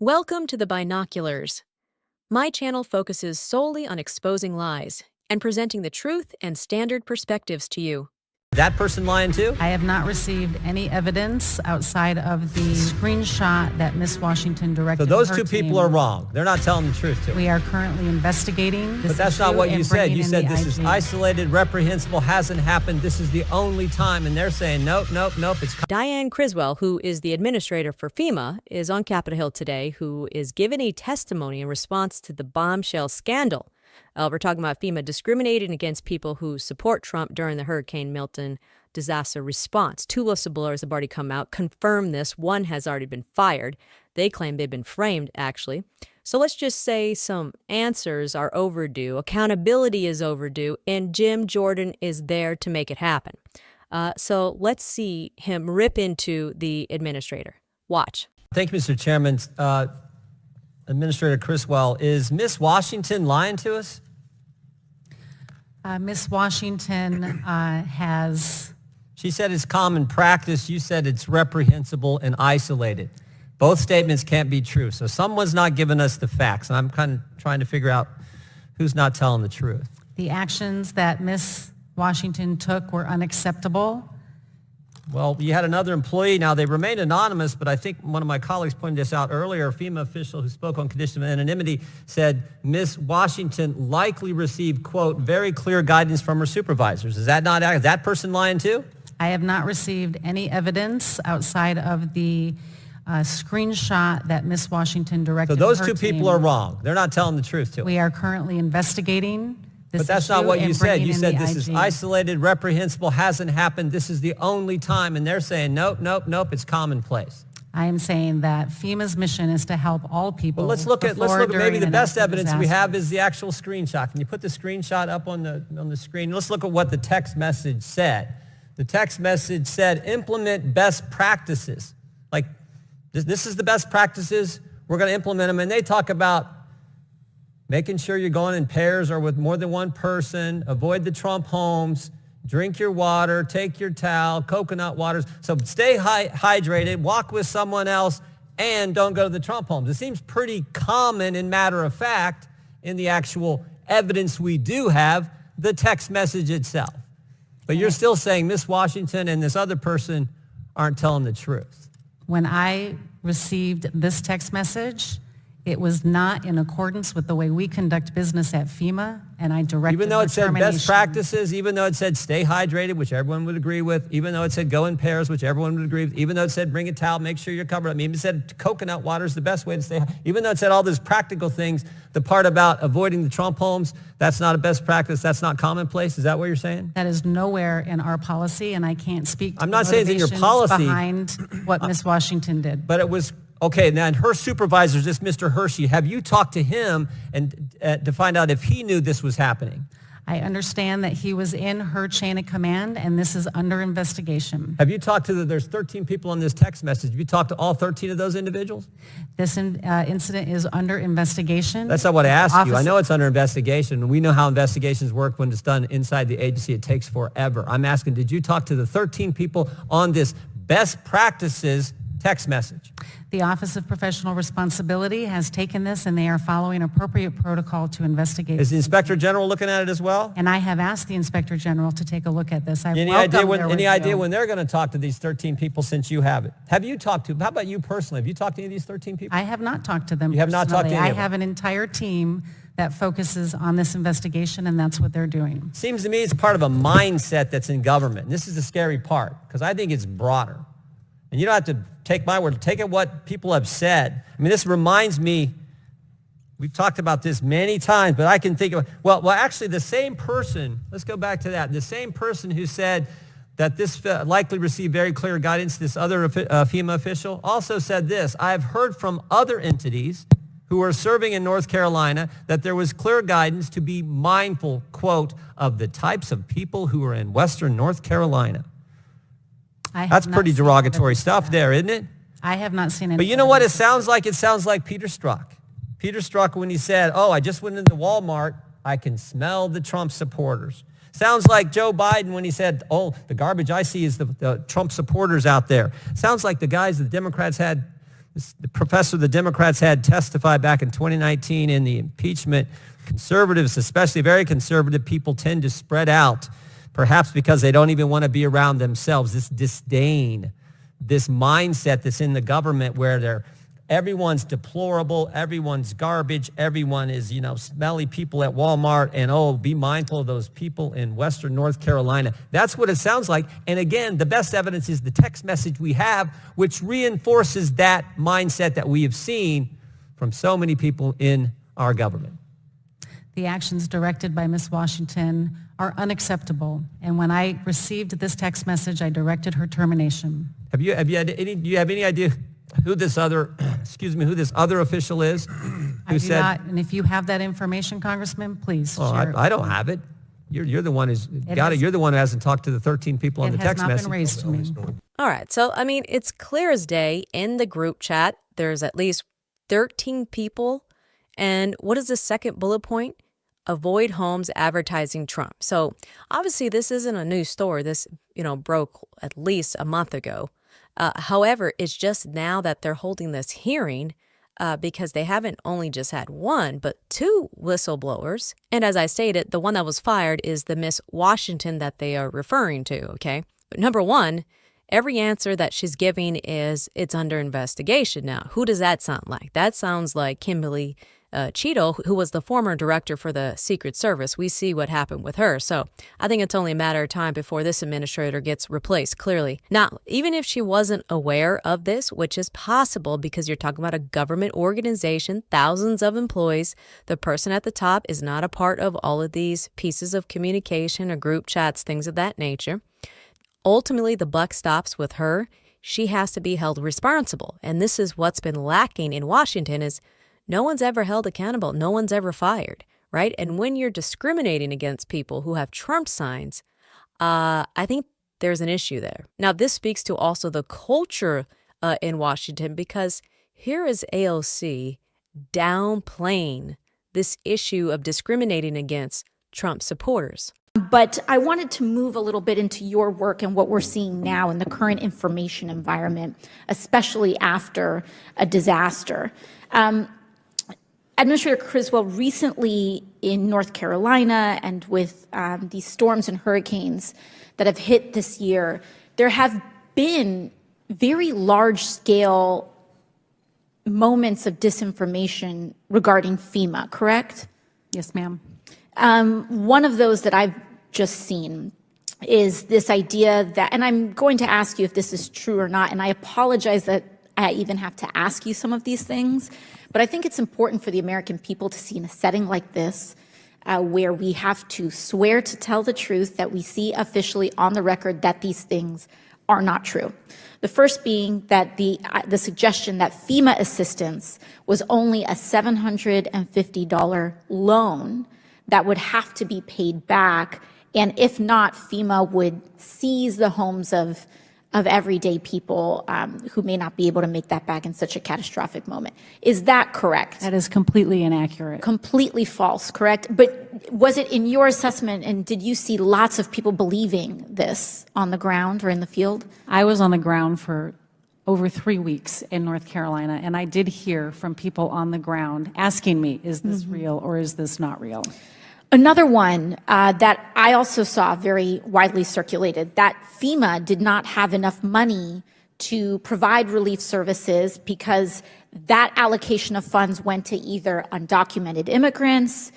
Welcome to the Binoculars. My channel focuses solely on exposing lies and presenting the truth and standard perspectives to you. That person lying too? I have not received any evidence outside of the screenshot that Miss Washington directed. So those her two team. people are wrong. They're not telling the truth to We are currently investigating this But that's issue not what you and said. bringing You in said the this is IG. isolated, reprehensible, hasn't happened. This is the only time. And they're saying, nope, nope, nope. It's Diane Criswell, who is the administrator for FEMA, is on Capitol Hill today, who is giving a testimony in response to the bombshell scandal. We're talking about FEMA discriminating against people who support Trump during the Hurricane Milton disaster response. Two whistleblowers have already come out, confirmed this. One has already been fired. They claim they've been framed, actually. So let's just say some answers are overdue, accountability is overdue, and Jim Jordan is there to make it happen. So let's see him rip into the administrator. Watch. Thank you, Mr. Chairman. Administrator Criswell, is Miss Washington lying to us? Miss Washington has... She said it's common practice. You said it's reprehensible and isolated. Both statements can't be true. So someone's not giving us the facts. And I'm kind of trying to figure out who's not telling the truth. The actions that Miss Washington took were unacceptable. Well, you had another employee. Now, they remain anonymous, but I think one of my colleagues pointed this out earlier. A FEMA official who spoke on condition of anonymity said Miss Washington likely received, quote, very clear guidance from her supervisors. Is that person lying too? I have not received any evidence outside of the screenshot that Miss Washington directed. So those her two team. people are wrong. They're not telling the truth to us. We are currently investigating this But that's issue not what you and said. bringing You in said the this is IG. isolated, reprehensible, hasn't happened. This is the only time. And they're saying, nope, nope, nope, it's commonplace. I am saying that FEMA's mission is to help all people. Well, let's look at before, maybe during, the and best after evidence we disaster. have is the actual screenshot. Can you put the screenshot up on the screen? Let's look at what the text message said. The text message said, implement best practices. Like, this is the best practices. We're going to implement them. And they talk about making sure you're going in pairs or with more than one person, avoid the Trump homes, drink your water, take your towel, coconut waters. So stay hydrated, walk with someone else, and don't go to the Trump homes. It seems pretty common and matter of fact in the actual evidence we do have, the text message itself. But you're still saying Miss Washington and this other person aren't telling the truth. When I received this text message, it was not in accordance with the way we conduct business at FEMA, and I directed Even though it said best termination. practices, even though it said stay hydrated, which everyone would agree with, even though it said go in pairs, which everyone would agree with, even though it said bring a towel, make sure you're covered. I mean, it said coconut water is the best way to stay, even though it said all those practical things, the part about avoiding the Trump homes, that's not a best practice, that's not commonplace. Is that what you're saying? That is nowhere in our policy, and I can't speak to I'm the not saying it's in your motivations policy. behind what Miss Washington did. But it was, okay, now and her supervisor, this Mr. Hershey, have you talked to him and to find out if he knew this was happening? I understand that he was in her chain of command, and this is under investigation. Have you talked to there's 13 people on this text message. Have you talked to all 13 of those individuals? This incident is under investigation. That's not what I asked you. I know it's under investigation. We know how investigations work when it's done inside the agency. It takes forever. I'm asking, did you talk to the 13 people on this best practices text message? The Office of Professional Responsibility has taken this, and they are following appropriate protocol to investigate. Is the Inspector General looking at it as well? And I have asked the Inspector General to take a look at this. Any idea when they're going to talk to these 13 people since you have it? Have you talked to, how about you personally? Have you talked to any of these 13 people? I have not talked to them. You have not talked to any I of them? have an entire team that focuses on this investigation, and that's what they're doing. Seems to me it's part of a mindset that's in government. And this is the scary part, because I think it's broader. And you don't have to take my word. Take it what people have said. I mean, this reminds me, we've talked about this many times, but I can think of, well, actually the same person, let's go back to that. The same person who said that this likely received very clear guidance, this other FEMA official, also said this: I've heard from other entities who are serving in North Carolina that there was clear guidance to be mindful, quote, of the types of people who are in Western North Carolina. That's pretty derogatory stuff there, isn't it? I have not seen any. But you know what it sounds like? It sounds like Peter Strzok. Peter Strzok, when he said, I just went into Walmart, I can smell the Trump supporters. Sounds like Joe Biden when he said, the garbage I see is the Trump supporters out there. Sounds like the guys the Democrats had The professor the Democrats had testify back in 2019 in the impeachment. Conservatives, especially very conservative people, tend to spread out, perhaps because they don't even want to be around themselves. This disdain, this mindset that's in the government where everyone's deplorable, everyone's garbage, everyone is, smelly people at Walmart, and be mindful of those people in Western North Carolina. That's what it sounds like. And again, the best evidence is the text message we have, which reinforces that mindset that we have seen from so many people in our government. The actions directed by Ms. Washington are unacceptable. And when I received this text message, I directed her termination. Do you have any idea who this other official is? I do not, and if you have that information, Congressman, please share it. I don't have it. You're the one who's got it. You're the one who hasn't talked to the 13 people on the text message. It has not been raised to me. All right. So, it's clear as day in the group chat, there's at least 13 people. And what is the second bullet point? Avoid homes advertising Trump. So obviously this isn't a new story. This, broke at least a month ago. However, it's just now that they're holding this hearing because they haven't only just had one, but two whistleblowers. And as I stated, the one that was fired is the Miss Washington that they are referring to, okay? But number one, every answer that she's giving is it's under investigation. Now, who does that sound like? That sounds like Kimberly Cheeto, who was the former director for the Secret Service. We see what happened with her. So I think it's only a matter of time before this administrator gets replaced, clearly. Now, even if she wasn't aware of this, which is possible because you're talking about a government organization, thousands of employees, the person at the top is not a part of all of these pieces of communication or group chats, things of that nature. Ultimately, the buck stops with her. She has to be held responsible. And this is what's been lacking in Washington is no one's ever held accountable. No one's ever fired, right? And when you're discriminating against people who have Trump signs, I think there's an issue there. Now, this speaks to also the culture in Washington because here is AOC downplaying this issue of discriminating against Trump supporters. But I wanted to move a little bit into your work and what we're seeing now in the current information environment, especially after a disaster. Administrator Criswell, recently in North Carolina and with these storms and hurricanes that have hit this year, there have been very large-scale moments of disinformation regarding FEMA, correct? Yes, ma'am. One of those that I've just seen is this idea that, and I'm going to ask you if this is true or not, and I apologize that I even have to ask you some of these things, but I think it's important for the American people to see in a setting like this, where we have to swear to tell the truth, that we see officially on the record that these things are not true. The first being that the suggestion that FEMA assistance was only a $750 loan that would have to be paid back, and if not, FEMA would seize the homes of everyday people who may not be able to make that back in such a catastrophic moment. Is that correct? That is completely inaccurate. Completely false, correct? But was it in your assessment, and did you see lots of people believing this on the ground or in the field? I was on the ground for over 3 weeks in North Carolina, and I did hear from people on the ground asking me, is this real or is this not real? Another one that I also saw very widely circulated, that FEMA did not have enough money to provide relief services because that allocation of funds went to either undocumented immigrants,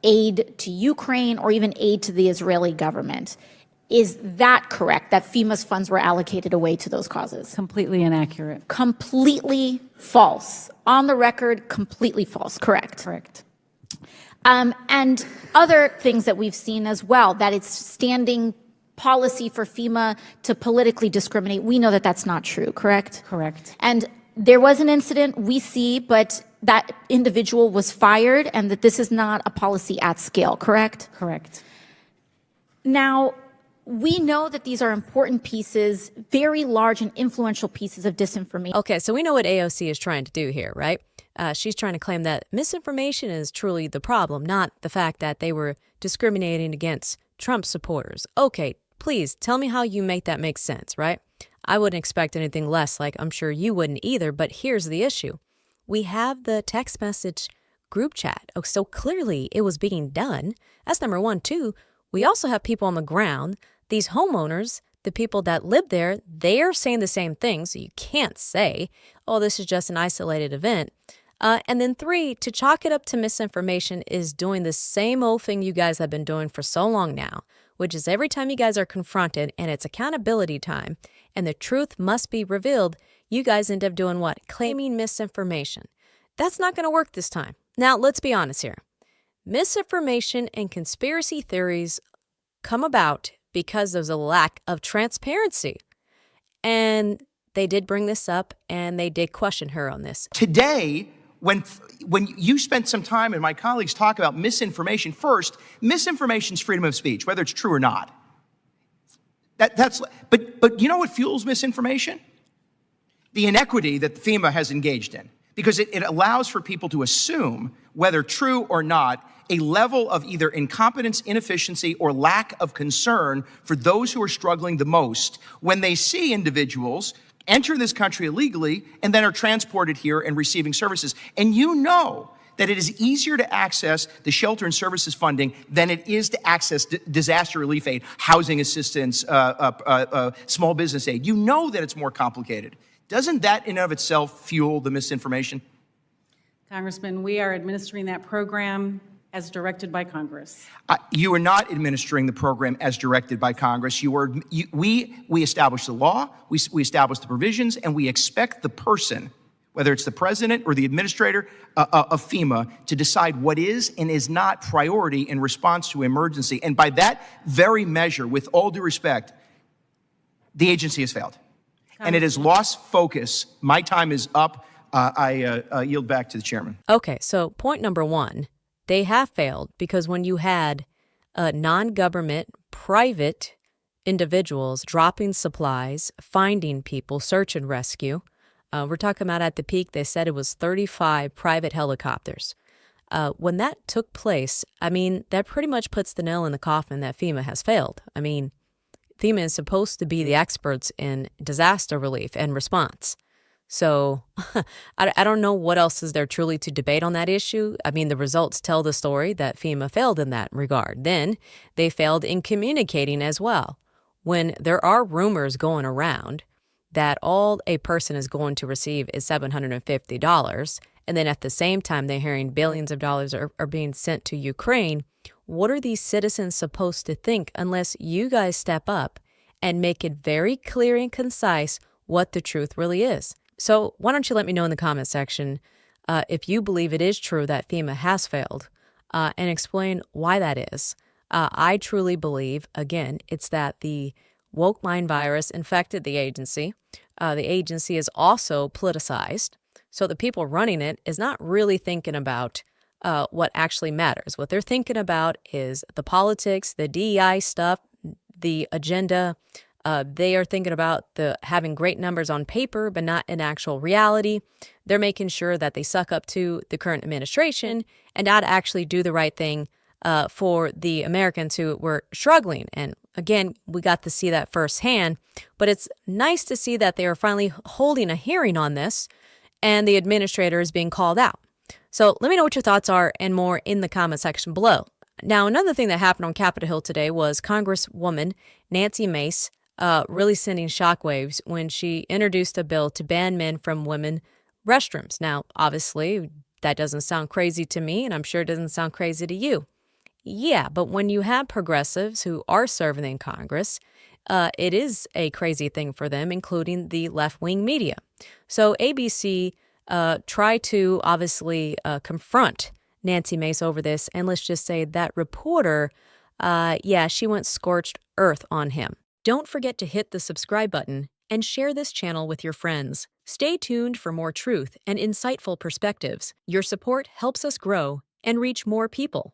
aid to Ukraine, or even aid to the Israeli government. Is that correct, that FEMA's funds were allocated away to those causes? Completely inaccurate. Completely false. On the record, completely false, correct? Correct. And other things that we've seen as well, that it's standing policy for FEMA to politically discriminate. We know that that's not true, correct? Correct. And there was an incident we see, but that individual was fired and that this is not a policy at scale, correct? Correct. Now, we know that these are important pieces, very large and influential pieces of disinformation. Okay, so we know what AOC is trying to do here, right? She's trying to claim that misinformation is truly the problem, not the fact that they were discriminating against Trump supporters. Okay, please tell me how you make that make sense, right? I wouldn't expect anything less, like I'm sure you wouldn't either, but here's the issue. We have the text message group chat. Oh, so clearly it was being done. That's number one. Two, we also have people on the ground, these homeowners, the people that live there, they're saying the same thing. So you can't say, oh, this is just an isolated event. And then three, to chalk it up to misinformation is doing the same old thing you guys have been doing for so long now, which is every time you guys are confronted and it's accountability time and the truth must be revealed, you guys end up doing what? Claiming misinformation. That's not going to work this time. Now, let's be honest here. Misinformation and conspiracy theories come about because there's a lack of transparency. And they did bring this up and they did question her on this. Today, when you spent some time and my colleagues talk about misinformation, first, misinformation is freedom of speech, whether it's true or not. But you know what fuels misinformation? The inequity that FEMA has engaged in, because it allows for people to assume, whether true or not, a level of either incompetence, inefficiency, or lack of concern for those who are struggling the most when they see individuals enter this country illegally and then are transported here and receiving services. And you know that it is easier to access the shelter and services funding than it is to access disaster relief aid, housing assistance, small business aid. You know that it's more complicated. Doesn't that in and of itself fuel the misinformation? Congressman, we are administering that program as directed by Congress. You are not administering the program as directed by Congress. We established the law, we established the provisions, and we expect the person, whether it's the president or the administrator of FEMA, to decide what is and is not priority in response to emergency. And by that very measure, with all due respect, the agency has failed. And it has lost focus. My time is up. I yield back to the chairman. Okay, so point number one, they have failed because when you had non-government, private individuals dropping supplies, finding people, search and rescue, we're talking about at the peak, they said it was 35 private helicopters. When that took place, I mean, that pretty much puts the nail in the coffin that FEMA has failed. I mean, FEMA is supposed to be the experts in disaster relief and response. So I don't know what else is there truly to debate on that issue. I mean, the results tell the story that FEMA failed in that regard. Then they failed in communicating as well. When there are rumors going around that all a person is going to receive is $750, and then at the same time they're hearing billions of dollars are being sent to Ukraine, what are these citizens supposed to think unless you guys step up and make it very clear and concise what the truth really is? So why don't you let me know in the comment section if you believe it is true that FEMA has failed and explain why that is. I truly believe, again, it's that the woke mind virus infected the agency. The agency is also politicized. So the people running it is not really thinking about what actually matters. What they're thinking about is the politics, the DEI stuff, the agenda. They are thinking about having great numbers on paper, but not in actual reality. They're making sure that they suck up to the current administration and not actually do the right thing for the Americans who were struggling. And again, we got to see that firsthand. But it's nice to see that they are finally holding a hearing on this and the administrator is being called out. So let me know what your thoughts are and more in the comment section below. Now, another thing that happened on Capitol Hill today was Congresswoman Nancy Mace really sending shockwaves when she introduced a bill to ban men from women restrooms. Now, obviously, that doesn't sound crazy to me, and I'm sure it doesn't sound crazy to you. Yeah, but when you have progressives who are serving in Congress, it is a crazy thing for them, including the left-wing media. So ABC tried to obviously confront Nancy Mace over this, and let's just say that reporter, she went scorched earth on him. Don't forget to hit the subscribe button and share this channel with your friends. Stay tuned for more truth and insightful perspectives. Your support helps us grow and reach more people.